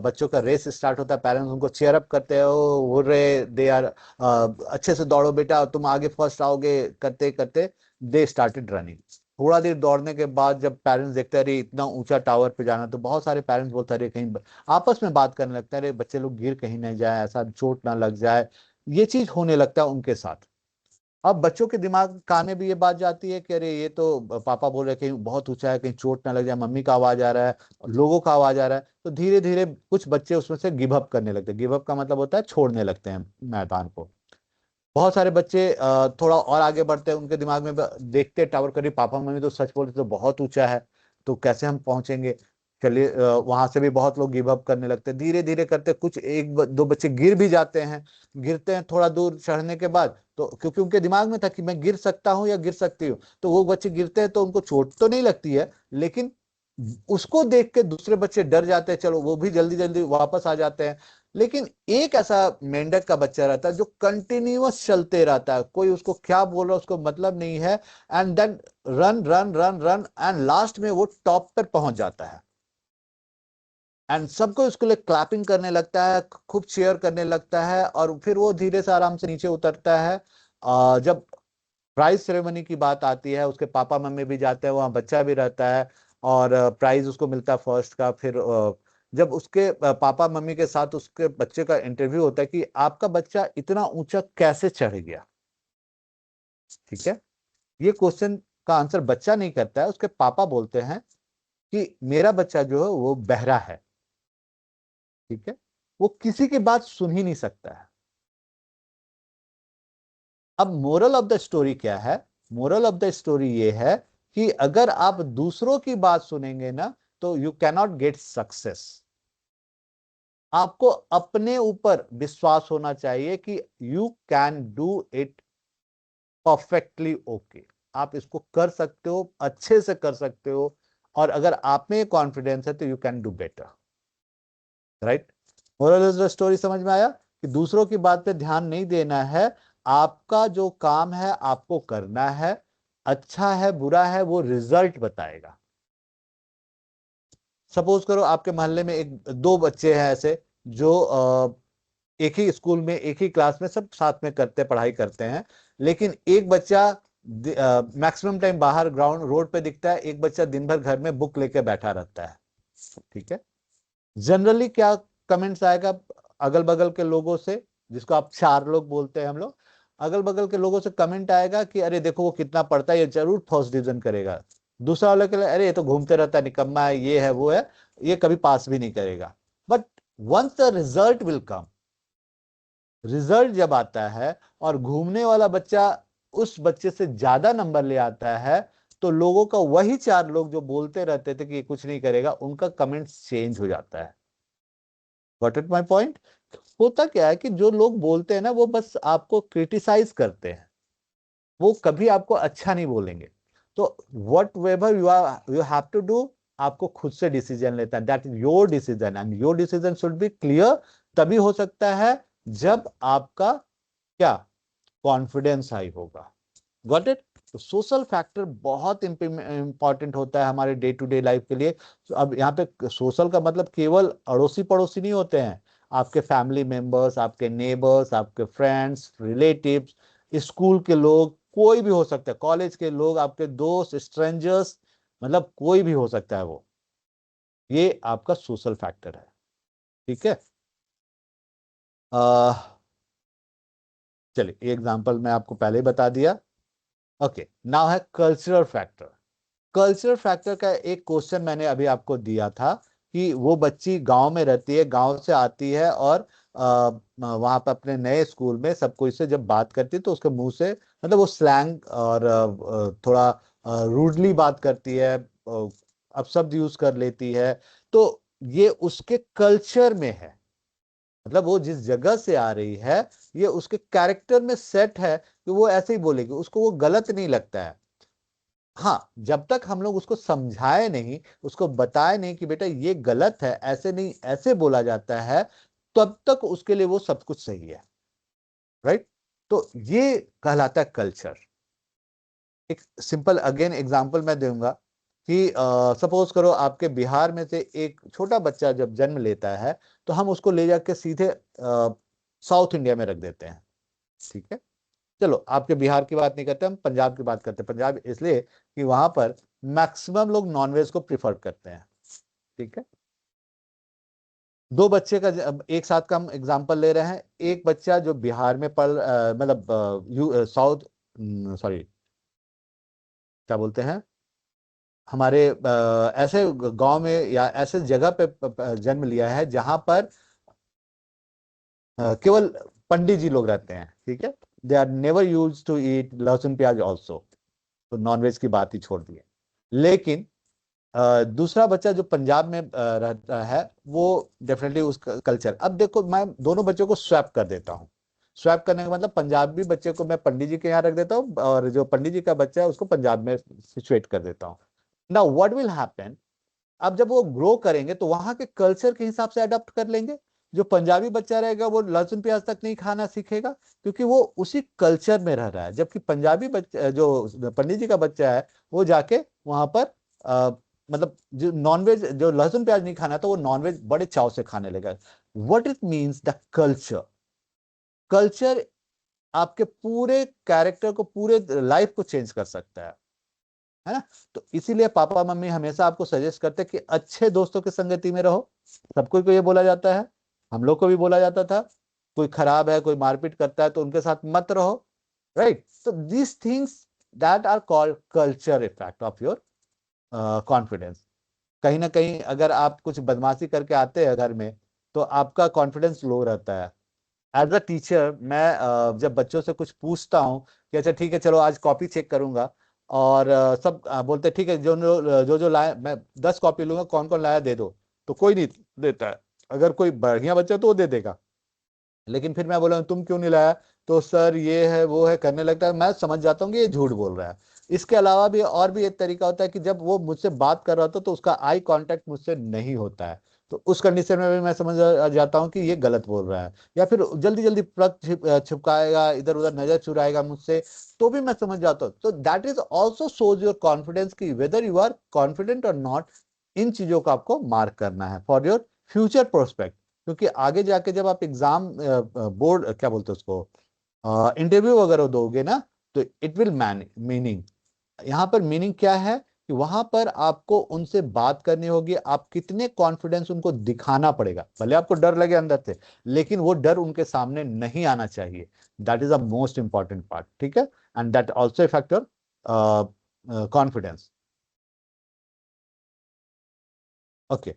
बच्चों का रेस स्टार्ट होता है, पेरेंट्स उनको चेयर अप करते हो, हो रहे दे आर, अच्छे से दौड़ो बेटा तुम आगे फर्स्ट आओगे, करते करते दे स्टार्टेड रनिंग। थोड़ा देर दौड़ने के बाद जब पेरेंट्स देखते हैं अरे इतना ऊंचा टावर पे जाना, तो बहुत सारे पेरेंट्स बोलते हैं अरे कहीं आपस में बात करने लगते हैं, अरे बच्चे लोग गिर कहीं नहीं जाए, ऐसा चोट ना लग जाए, ये चीज होने लगता है उनके साथ। अब बच्चों के दिमाग कान में भी ये बात जाती है कि अरे ये तो पापा बोल रहे हैं कहीं बहुत ऊंचा है, कहीं चोट ना लग जाए, मम्मी का आवाज आ रहा है, लोगों का आवाज आ रहा है, तो धीरे धीरे कुछ बच्चे उसमें से गिव अप करने लगते हैं। गिव अप का मतलब होता है छोड़ने लगते हैं मैदान को। बहुत सारे बच्चे थोड़ा और आगे बढ़ते हैं, उनके दिमाग में देखते टावर करीब, पापा मम्मी तो सच बोलते तो बहुत ऊंचा है, तो कैसे हम पहुंचेंगे, चलिए वहां से भी बहुत लोग गिव अप करने लगते हैं। धीरे धीरे करते कुछ एक दो बच्चे गिर भी जाते हैं, गिरते हैं थोड़ा दूर चढ़ने के बाद, तो क्योंकि उनके दिमाग में था कि मैं गिर सकता हूँ या गिर सकती हूँ, तो वो बच्चे गिरते हैं तो उनको चोट तो नहीं लगती है, लेकिन उसको देख के दूसरे बच्चे डर जाते हैं, चलो वो भी जल्दी जल्दी वापस आ जाते हैं। लेकिन एक ऐसा मेंढक का बच्चा रहता है जो कंटिन्यूअस चलते रहता है, कोई उसको क्या बोल रहा है उसको मतलब नहीं है, and then run run run run, एंड लास्ट में वो टॉप पर पहुंच जाता है, एंड सबको उसके लिए क्लैपिंग करने लगता है, खूब चेयर करने लगता है, और फिर वो धीरे से आराम से नीचे उतरता है। जब प्राइज सेरेमनी की बात आती है, उसके पापा मम्मी भी जाते हैं, वहां बच्चा भी रहता है, और प्राइज उसको मिलता है फर्स्ट का। फिर जब उसके पापा मम्मी के साथ उसके बच्चे का इंटरव्यू होता है कि आपका बच्चा इतना ऊंचा कैसे चढ़ गया, ठीक है, ये क्वेश्चन का आंसर बच्चा नहीं करता है, उसके पापा बोलते हैं कि मेरा बच्चा जो है वो बहरा है, ठीक है, वो किसी की बात सुन ही नहीं सकता है। अब मोरल ऑफ द स्टोरी क्या है? मोरल ऑफ द स्टोरी ये है कि अगर आप दूसरों की बात सुनेंगे ना, तो यू कैनॉट गेट सक्सेस। आपको अपने ऊपर विश्वास होना चाहिए कि you can do it perfectly okay, आप इसको कर सकते हो, अच्छे से कर सकते हो, और अगर आप में कॉन्फिडेंस है तो you can do better, right? Moral of the story समझ में आया कि दूसरों की बात पे ध्यान नहीं देना है, आपका जो काम है आपको करना है, अच्छा है बुरा है वो रिजल्ट बताएगा। सपोज करो आपके मोहल्ले में एक दो बच्चे हैं ऐसे जो एक ही स्कूल में एक ही क्लास में सब साथ में करते पढ़ाई करते हैं, लेकिन एक बच्चा मैक्सिमम टाइम बाहर ग्राउंड रोड पे दिखता है, एक बच्चा दिन भर घर में बुक लेके बैठा रहता है, ठीक है। जनरली क्या कमेंट्स आएगा अगल बगल के लोगों से, जिसको आप चार लोग बोलते हैं हम लोग, अगल बगल के लोगों से कमेंट आएगा कि अरे देखो वो कितना पढ़ता है, ये जरूर फर्स्ट डिवीजन करेगा। दूसरा वाले के लिए अरे ये तो घूमते रहता है, निकम्मा है, ये है वो है, ये कभी पास भी नहीं करेगा। But once the result will come, result जब आता है और घूमने वाला बच्चा उस बच्चे से ज्यादा नंबर ले आता है, तो लोगों का वही चार लोग जो बोलते रहते थे कि ये कुछ नहीं करेगा, उनका कमेंट चेंज हो जाता है। Got it my point? होता क्या है कि जो लोग बोलते हैं ना वो बस आपको क्रिटिसाइज करते हैं, वो कभी आपको अच्छा नहीं बोलेंगे। तो whatever you have to do, आपको खुद से डिसीजन लेता है, that is your decision, and your decision should be clear. तभी हो सकता है जब आपका क्या कॉन्फिडेंस हाई होगा। Got it? तो सोशल फैक्टर बहुत इंपॉर्टेंट होता है हमारे डे टू डे लाइफ के लिए। तो अब यहाँ पे सोशल का मतलब केवल अड़ोसी पड़ोसी नहीं होते हैं, आपके फैमिली मेंबर्स, आपके नेबर्स, आपके फ्रेंड्स, रिलेटिव्स, स्कूल के लोग, कोई भी हो सकता है, कॉलेज के लोग, आपके दोस्त, स्ट्रेंजर्स, मतलब कोई भी हो सकता है वो, ये आपका सोशल फैक्टर है, ठीक है। चलिए एग्जांपल मैं आपको पहले ही बता दिया। ओके, नाउ है कल्चरल फैक्टर। कल्चरल फैक्टर का एक क्वेश्चन मैंने अभी आपको दिया था कि वो बच्ची गांव में रहती है, गांव से आती है, और वहां पर अपने नए स्कूल में सब कोई से जब बात करती है तो उसके मुंह से मतलब वो स्लैंग और थोड़ा रूडली बात करती है, अपशब्द यूज कर लेती है। तो ये उसके कल्चर में है, मतलब वो जिस जगह से आ रही है, ये उसके कैरेक्टर में सेट है कि वो ऐसे ही बोलेगी, उसको वो गलत नहीं लगता है। हाँ, जब तक हम लोग उसको समझाए नहीं, उसको बताए नहीं कि बेटा ये गलत है, ऐसे नहीं ऐसे बोला जाता है, तब तक उसके लिए वो सब कुछ सही है, राइट? तो ये कहलाता है कल्चर। एक सिंपल अगेन एग्जांपल मैं दूंगा कि सपोज करो आपके बिहार में से एक छोटा बच्चा जब जन्म लेता है, तो हम उसको ले जाके सीधे साउथ इंडिया में रख देते हैं, ठीक है। चलो आपके बिहार की बात नहीं करते, हम पंजाब की बात करते हैं। पंजाब इसलिए कि वहां पर मैक्सिमम लोग नॉनवेज को प्रिफर करते हैं, ठीक है। दो बच्चे का अब एक साथ का हम एग्जांपल ले रहे हैं। एक बच्चा जो बिहार में मतलब साउथ, सॉरी क्या बोलते हैं, हमारे ऐसे गांव में या ऐसे जगह पे जन्म लिया है जहां पर केवल पंडित जी लोग रहते हैं, ठीक है। They are never use to eat lahsun pyaz also, तो नॉनवेज की बात ही छोड़ दिए। लेकिन दूसरा बच्चा जो पंजाब में रहता है, वो डेफिनेटली उस कल्चर, अब देखो मैं दोनों बच्चों को स्वैप कर देता हूँ। स्वैप करने का मतलब पंजाबी बच्चे को मैं पंडित जी के यहाँ रख देता हूँ, और जो पंडित जी का बच्चा है उसको पंजाब में सिचुएट कर देता हूँ। नाउ व्हाट विल हैपन, अब जब वो ग्रो करेंगे तो वहां के कल्चर के हिसाब से अडॉप्ट कर लेंगे। जो पंजाबी बच्चा रहेगा वो लहसुन प्याज तक नहीं खाना सीखेगा, क्योंकि वो उसी कल्चर में रह रहा है। जबकि पंजाबी बच्चा, जो पंडित जी का बच्चा है, वो जाके वहां पर मतलब जो नॉनवेज, जो लहसुन प्याज नहीं खाना था, वो नॉनवेज बड़े चाव से खाने लगा। What it means, the culture. Culture आपके पूरे कैरेक्टर को, पूरे लाइफ को चेंज कर सकता है ना। तो इसीलिए पापा मम्मी हमेशा आपको सजेस्ट करते हैं कि अच्छे दोस्तों की संगति में रहो। सबको को ये बोला जाता है, हम लोग को भी बोला जाता था। कोई खराब है, कोई मारपीट करता है तो उनके साथ मत रहो, राइट। तो these things that are called culture effect of your confidence. कहीं ना कहीं अगर आप कुछ बदमाशी करके आते हैं घर में, तो आपका कॉन्फिडेंस लो रहता है। एज अ टीचर मैं जब बच्चों से कुछ पूछता हूँ कि अच्छा ठीक है चलो आज कॉपी चेक करूंगा, और सब बोलते ठीक है, जो जो लाया मैं 10 कॉपी लूंगा, कौन कौन लाया दे दो। तो कोई नहीं देता है। अगर कोई बढ़िया बच्चा तो वो दे देगा, लेकिन फिर मैं बोला तुम क्यों नहीं लाया, तो सर ये है वो है करने लगता है। मैं समझ जाता हूँ कि ये झूठ बोल रहा है। इसके अलावा भी और भी एक तरीका होता है कि जब वो मुझसे बात कर रहा होता है तो उसका आई कांटेक्ट मुझसे नहीं होता है, तो उस कंडीशन में भी मैं समझ जाता हूँ कि ये गलत बोल रहा है। या फिर जल्दी जल्दी पलक छिपकाएगा, इधर उधर नजर चुराएगा मुझसे, तो भी मैं समझ जाता हूँ। तो that is also shows your confidence की वेदर यू आर कॉन्फिडेंट और नॉट। इन चीजों को आपको मार्क करना है फॉर योर फ्यूचर प्रोस्पेक्ट। क्योंकि आगे जाके जब आप एग्जाम, बोर्ड क्या बोलते हैं उसको, इंटरव्यू वगैरह दोगे ना, तो इट विल मीनिंग। यहाँ पर मीनिंग क्या है कि वहां पर आपको उनसे बात करनी होगी, आप कितने कॉन्फिडेंस उनको दिखाना पड़ेगा। भले आपको डर लगे अंदर से, लेकिन वो डर उनके सामने नहीं आना चाहिए। That is the most important part, ठीक है। And that also factor confidence. Okay.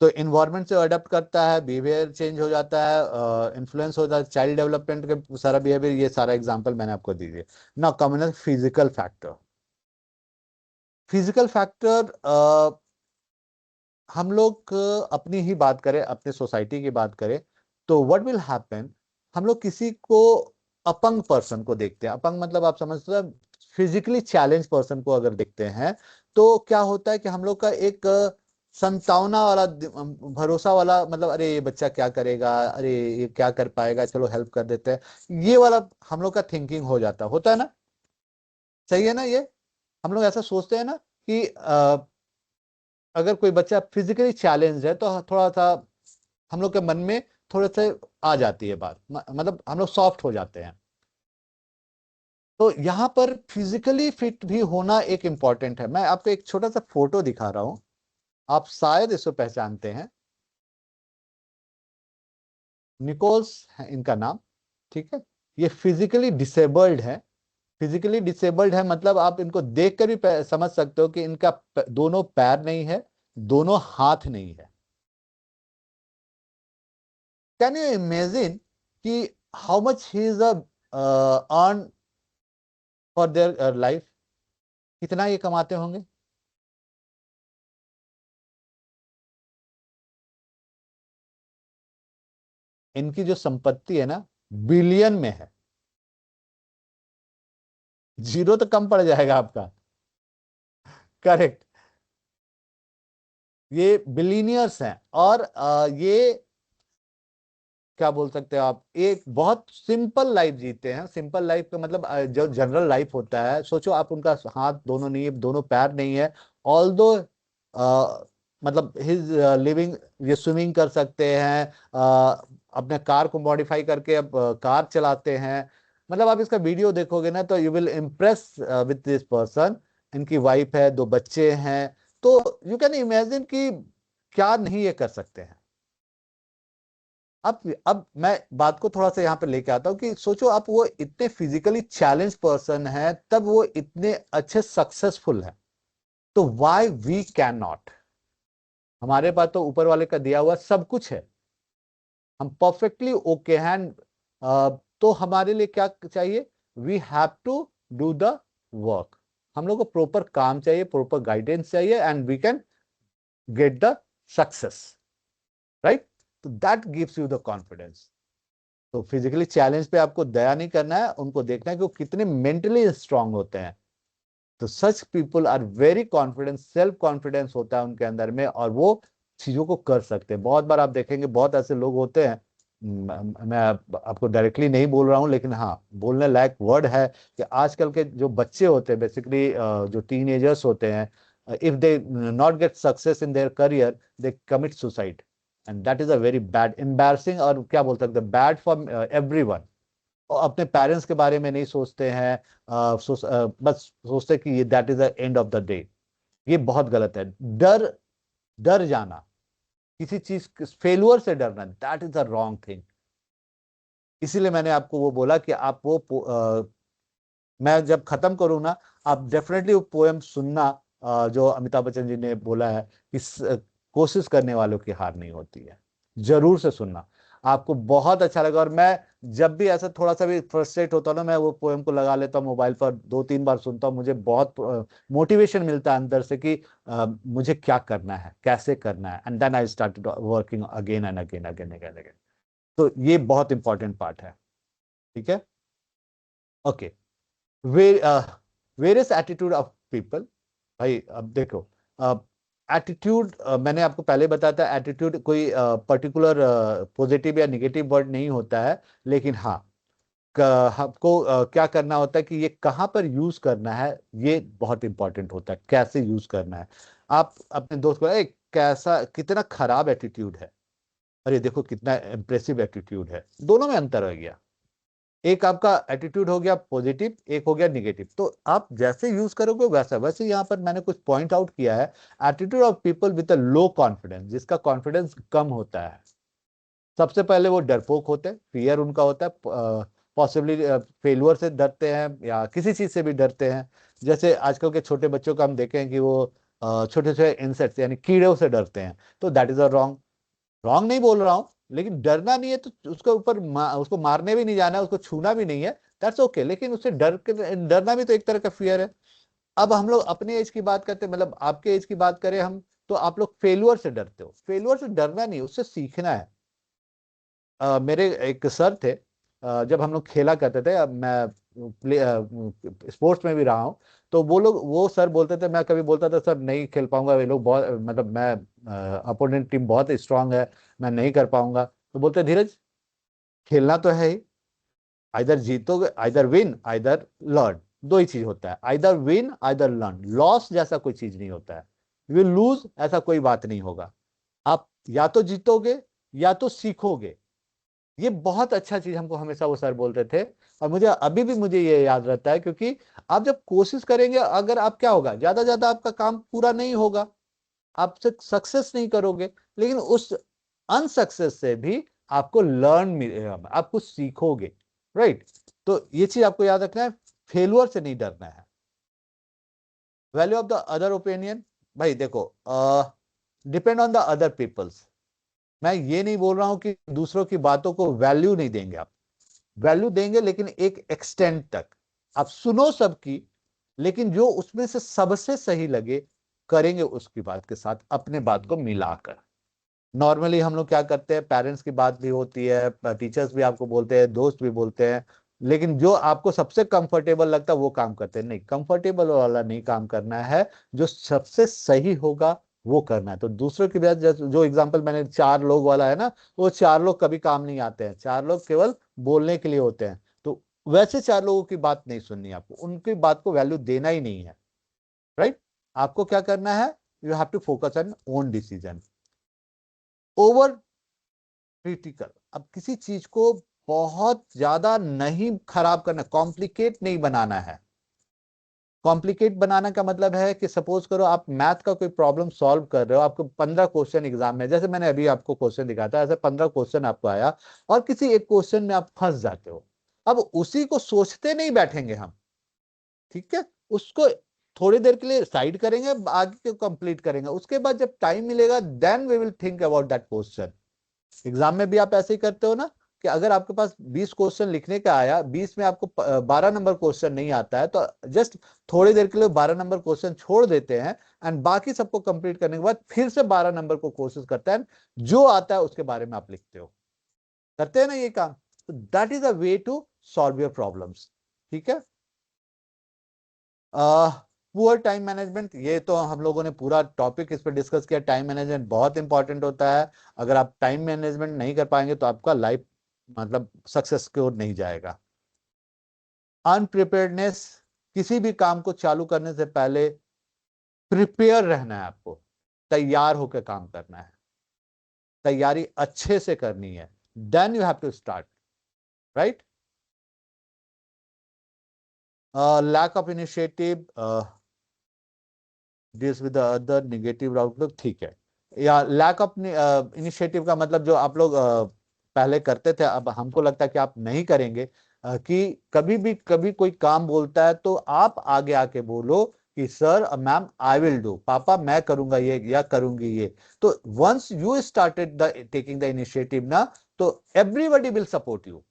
तो इन्वायरमेंट से अडेप्ट करता है, बिहेवियर चेंज हो जाता है, इन्फ्लुएंस होता है चाइल्ड डेवलपमेंट के सारा बिहेवियर। ये सारा एग्जांपल मैंने आपको दीजिए ना। Common physical factor. Physical factor, हम लोग अपनी ही बात करें, अपने सोसाइटी की बात करें, तो व्हाट विल हैपन, हम लोग किसी को अपंग पर्सन को देखते हैं। अपंग मतलब आप समझते हैं, फिजिकली चैलेंज पर्सन को अगर देखते हैं, तो क्या होता है कि हम लोग का एक संतावना वाला भरोसा वाला, मतलब अरे ये बच्चा क्या करेगा, अरे ये क्या कर पाएगा, चलो हेल्प कर देते हैं, ये वाला हम लोग का थिंकिंग हो जाता होता है ना। सही है ना ये। हम लोग ऐसा सोचते हैं ना कि अगर कोई बच्चा फिजिकली चैलेंज है तो थोड़ा सा हम लोग के मन में थोड़े से आ जाती है बात, मतलब हम लोग सॉफ्ट हो जाते हैं। तो यहाँ पर फिजिकली फिट भी होना एक इंपॉर्टेंट है। मैं आपको एक छोटा सा फोटो दिखा रहा हूं, आप शायद इसको पहचानते हैं। निकोल्स है इनका नाम, ठीक है। ये फिजिकली डिसेबल्ड है। फिजिकली डिसेबल्ड है मतलब आप इनको देखकर भी समझ सकते हो कि इनका दोनों पैर नहीं है, दोनों हाथ नहीं है। कैन यू इमेजिन कि how much he is earn for their life, कितना ये कमाते होंगे। इनकी जो संपत्ति है ना, बिलियन में है। जीरो तो कम पड़ जाएगा आपका। करेक्ट। ये बिलीनियर्स हैं, और ये क्या बोल सकते हो आप, एक बहुत सिंपल लाइफ जीते हैं। सिंपल लाइफ का मतलब जो जनरल लाइफ होता है, सोचो आप, उनका हाथ दोनों नहीं है, दोनों पैर नहीं है, ऑल दो मतलब हिज लिविंग, ये स्विमिंग कर सकते हैं, अपने कार को मॉडिफाई करके अब कार चलाते हैं। मतलब आप इसका वीडियो देखोगे ना तो you will impress with this person. इनकी वाइफ है, 2 बच्चे हैं। तो यू कैन इमेजिन कि क्या नहीं ये कर सकते हैं। अब मैं बात को थोड़ा सा यहाँ पे लेके आता हूँ कि सोचो आप, वो इतने फिजिकली चैलेंज पर्सन है, तब वो इतने अच्छे सक्सेसफुल है। तो वाई वी कैन नॉट। हमारे पास तो ऊपर वाले का दिया हुआ सब कुछ है, हम परफेक्टली ओके हैं। तो हमारे लिए क्या चाहिए, we have to do the work. हम लोग को प्रॉपर काम चाहिए, प्रॉपर गाइडेंस चाहिए, and we can get the success, right. तो that gives you the confidence. तो फिजिकली चैलेंज पे आपको दया नहीं करना है, उनको देखना है कि वो कितने मेंटली स्ट्रांग होते हैं। तो such people are very confidence, self confidence होता है उनके अंदर में, और वो चीजों को कर सकते हैं। बहुत बार आप देखेंगे बहुत ऐसे लोग होते हैं, मैं आपको डायरेक्टली नहीं बोल रहा हूं, लेकिन हाँ बोलने लायक वर्ड है कि आजकल के जो बच्चे होते हैं, बेसिकली जो टीनेजर्स होते हैं, if they not get success in their career, they commit suicide, and that is a very bad, embarrassing, और क्या बोल सकते हैं, बैड फॉर एवरीवन। और अपने पेरेंट्स के बारे में नहीं सोचते हैं, बस सोचते हैं कि ये that is the end of the day. ये बहुत गलत है। डर, डर जाना, किसी चीज फेलुअर से डरना, that is the wrong thing. इसीलिए मैंने आपको वो बोला कि आप वो मैं जब खत्म करूँ ना, आप डेफिनेटली वो पोएम सुनना, जो अमिताभ बच्चन जी ने बोला है कि कोशिश करने वालों की हार नहीं होती है। जरूर से सुनना, आपको बहुत अच्छा लगेगा। और मैं जब भी ऐसा थोड़ा सा भी फ्रस्ट्रेट होता हूँ ना, मैं वो पोएम को लगा लेता हूँ मोबाइल पर, 2-3 बार सुनता हूँ, मुझे बहुत मोटिवेशन मिलता है अंदर से कि मुझे क्या करना है, कैसे करना है, and then I started working again and again again again again. तो ये बहुत इंपॉर्टेंट पार्ट है। ठीक है, okay. Various attitude of people. भाई अब देखो, एटीट्यूड मैंने आपको पहले बताया था, एटीट्यूड कोई पर्टिकुलर पॉजिटिव या निगेटिव वर्ड नहीं होता है, लेकिन हाँ हमको क्या करना होता है कि ये कहाँ पर यूज करना है, ये बहुत इंपॉर्टेंट होता है, कैसे यूज करना है। आप अपने दोस्त को, कैसा, कितना खराब एटीट्यूड है, अरे देखो कितना इंप्रेसिव एटीट्यूड है, दोनों में अंतर हो गया। एक आपका एटीट्यूड हो गया पॉजिटिव, एक हो गया निगेटिव, तो आप जैसे यूज करोगे वैसा। वैसे यहाँ पर मैंने कुछ पॉइंट आउट किया है। Attitude of people with a low confidence, जिसका कॉन्फिडेंस कम होता है, सबसे पहले वो डरपोक होते हैं, फियर उनका होता है, पॉसिबली फेलुअर से डरते हैं या किसी चीज से भी डरते हैं। जैसे आजकल के छोटे बच्चों का हम देखें कि वो छोटे छोटे इंसेक्ट्स यानी कीड़ों से डरते हैं, तो that is a wrong. Wrong नहीं बोल रहा हूं, लेकिन डरना नहीं है तो उसके ऊपर उसको मारने भी नहीं जाना है, उसको छूना भी नहीं है, दैट्स ओके। लेकिन उससे डरना भी तो एक तरह का फियर है। अब हम लोग अपने एज की बात करते हैं, मतलब आपके एज की बात करें हम, तो आप लोग फेलुअर से डरते हो। फेलुअर से डरना नहीं, उससे सीखना है। मेरे एक सर थे, जब हम लोग खेला करते थे, अब मैं स्पोर्ट्स में भी रहा हूँ, तो वो सर बोलते थे, मैं कभी बोलता था सर नहीं खेल पाऊंगा, ये लोग बहुत, मतलब मैं अपोनेंट टीम बहुत स्ट्रांग है, मैं नहीं कर पाऊंगा, तो बोलते धीरज, खेलना तो है ही, आइदर जीतोगे, आइदर विन आइदर लर्न, दो ही चीज होता है, either win either learn, loss जैसा कोई चीज नहीं होता है, विल लूज ऐसा कोई बात नहीं होगा। आप या तो जीतोगे या तो सीखोगे। ये बहुत अच्छा चीज हमको हमेशा वो सर बोलते थे, और मुझे अभी भी मुझे ये याद रहता है, क्योंकि आप जब कोशिश करेंगे, अगर आप क्या होगा, ज्यादा ज्यादा आपका काम पूरा नहीं होगा, आप सक्सेस नहीं करोगे, लेकिन उस अनसक्सेस से भी आपको लर्न मिलेगा, आप कुछ सीखोगे, राइट। तो ये चीज आपको याद रखना है, फेलुअर से नहीं डरना है। Value of the other opinion, भाई देखो, depend on the other peoples. मैं ये नहीं बोल रहा हूं कि दूसरों की बातों को वैल्यू नहीं देंगे, आप वैल्यू देंगे, लेकिन एक एक्सटेंट तक। आप सुनो सबकी, लेकिन जो उसमें से सबसे सही लगे, करेंगे उसकी बात के साथ अपने बात को मिलाकर। नॉर्मली हम लोग क्या करते हैं, पेरेंट्स की बात भी होती है, टीचर्स भी आपको बोलते हैं, दोस्त भी बोलते हैं, लेकिन जो आपको सबसे कंफर्टेबल लगता है वो काम करते हैं। नहीं, कंफर्टेबल वाला नहीं काम करना है, जो सबसे सही होगा वो करना है। तो दूसरों की बात, जो एग्जांपल मैंने 4 लोग वाला है ना, वो 4 लोग कभी काम नहीं आते हैं, 4 लोग केवल बोलने के लिए होते हैं। तो वैसे 4 लोगों की बात नहीं सुननी, आपको उनकी बात को वैल्यू देना ही नहीं है, राइट। आपको क्या करना है, you have to focus on own decision. Over critical, अब किसी चीज को बहुत ज्यादा नहीं खराब करना, कॉम्प्लिकेट नहीं बनाना है। कॉम्प्लिकेट बनाने का मतलब है कि सपोज करो आप मैथ का कोई प्रॉब्लम सॉल्व कर रहे हो, आपको 15 क्वेश्चन एग्जाम में, जैसे मैंने अभी आपको क्वेश्चन दिखाया था, ऐसे 15 क्वेश्चन आपको आया, और किसी एक क्वेश्चन में आप फंस जाते हो। अब उसी को सोचते नहीं बैठेंगे हम, ठीक है, उसको थोड़ी देर के लिए साइड करेंगे, आगे कंप्लीट करेंगे, उसके बाद जब टाइम मिलेगा then we will think about that question. Exam में भी आप ऐसे ही करते हो ना, कि अगर आपके पास 20 क्वेश्चन लिखने का आया, 20 में आपको 12 नंबर क्वेश्चन नहीं आता है, तो जस्ट थोड़ी देर के लिए 12 नंबर क्वेश्चन छोड़ देते हैं, एंड बाकी सबको कंप्लीट करने के बाद फिर से 12 नंबर को कोशिश करते हैं, जो आता है उसके बारे में आप लिखते हो। करते हैं ना ये काम, तो that is a way to solve your problems. ठीक है, पुअर टाइम मैनेजमेंट, ये तो हम लोगों ने पूरा टॉपिक इस पर डिस्कस किया। टाइम मैनेजमेंट बहुत इंपॉर्टेंट होता है। अगर आप टाइम मैनेजमेंट नहीं कर पाएंगे तो आपका लाइफ मतलब सक्सेस की ओर नहीं जाएगा। अनप्रिपेयर्डनेस, किसी भी काम को चालू करने से पहले प्रिपेयर रहना है, आपको तैयार होकर काम करना है, तैयारी अच्छे से करनी है, then you have to start, right. Lack of initiative deals with the other negative outlook, ठीक है। या लैक ऑफ इनिशिएटिव का मतलब जो आप लोग पहले करते थे, अब हमको लगता है कि आप नहीं करेंगे। कि कभी कोई काम बोलता है तो आप आगे आके बोलो कि sir ma'am I will do, पापा मैं करूंगा ये या करूंगी ये। तो once you started the taking the initiative ना, तो एवरीबॉडी विल सपोर्ट यू।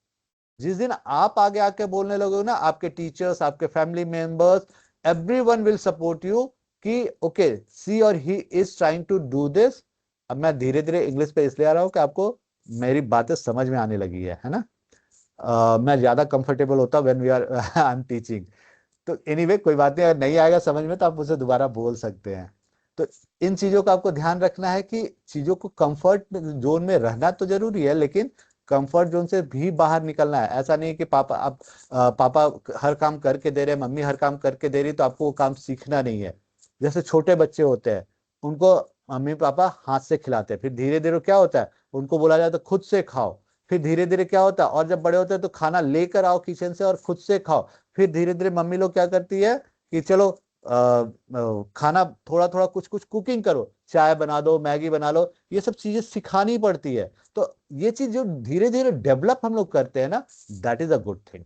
जिस दिन आप आगे आके बोलने लगोगे ना, आपके टीचर्स, आपके family members, everyone will support you कि ओके सी और he is trying to do this. अब मैं धीरे धीरे इंग्लिश पे इसलिए आ रहा हूं कि आपको मेरी बातें समझ में आने लगी है ना। मैं ज्यादा कंफर्टेबल होता when we are I am teaching. तो एनीवे कोई बात नहीं, अगर नहीं आएगा समझ में तो आप मुझे दोबारा बोल सकते हैं। तो इन चीजों का आपको ध्यान रखना है कि चीजों को कंफर्ट जोन में रहना तो जरूरी है, लेकिन कंफर्ट जोन से भी बाहर निकलना है। ऐसा नहीं कि पापा आप पापा हर काम करके दे रहे, मम्मी हर काम करके दे रही, तो आपको वो काम सीखना नहीं है। जैसे छोटे बच्चे होते हैं, उनको मम्मी पापा हाथ से खिलाते हैं, फिर धीरे धीरे क्या होता है, उनको बोला जाता है खुद से खाओ। फिर धीरे धीरे क्या होता है, और जब बड़े होते हैं तो खाना लेकर आओ किचन से और खुद से खाओ। फिर धीरे धीरे मम्मी लोग क्या करती है कि चलो खाना थोड़ा थोड़ा कुछ कुछ कुकिंग करो, चाय बना दो, मैगी बना लो, ये सब चीजें सिखानी पड़ती है। तो ये चीज जो धीरे धीरे डेवलप हम लोग करते हैं ना, that is a good thing.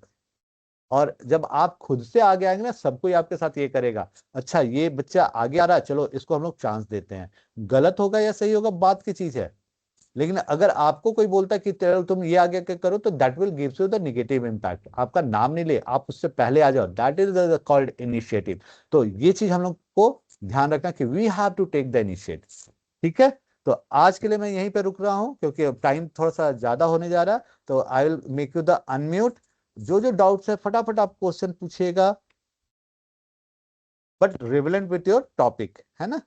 और जब आप खुद से आगे आएंगे ना, सब कोई आपके साथ ये करेगा, अच्छा ये बच्चा आगे आ रहा है, चलो इसको हम लोग चांस देते हैं। गलत होगा या सही होगा बात की चीज है, लेकिन अगर आपको कोई बोलता है कि चलो तुम ये आगे के करो, तो that will gives you the negative impact. आपका नाम नहीं ले, आप उससे पहले आ जाओ, दैट इज कॉल्ड इनिशिएटिव। तो ये चीज हम लोग को ध्यान रखना कि we have to take the initiative. ठीक है। तो आज के लिए मैं यहीं पे रुक रहा हूं क्योंकि टाइम थोड़ा सा ज्यादा होने जा रहा है। तो I will make you the unmute. जो जो डाउट्स है फटाफट आप क्वेश्चन पूछिएगा, but relevant with your topic, है ना।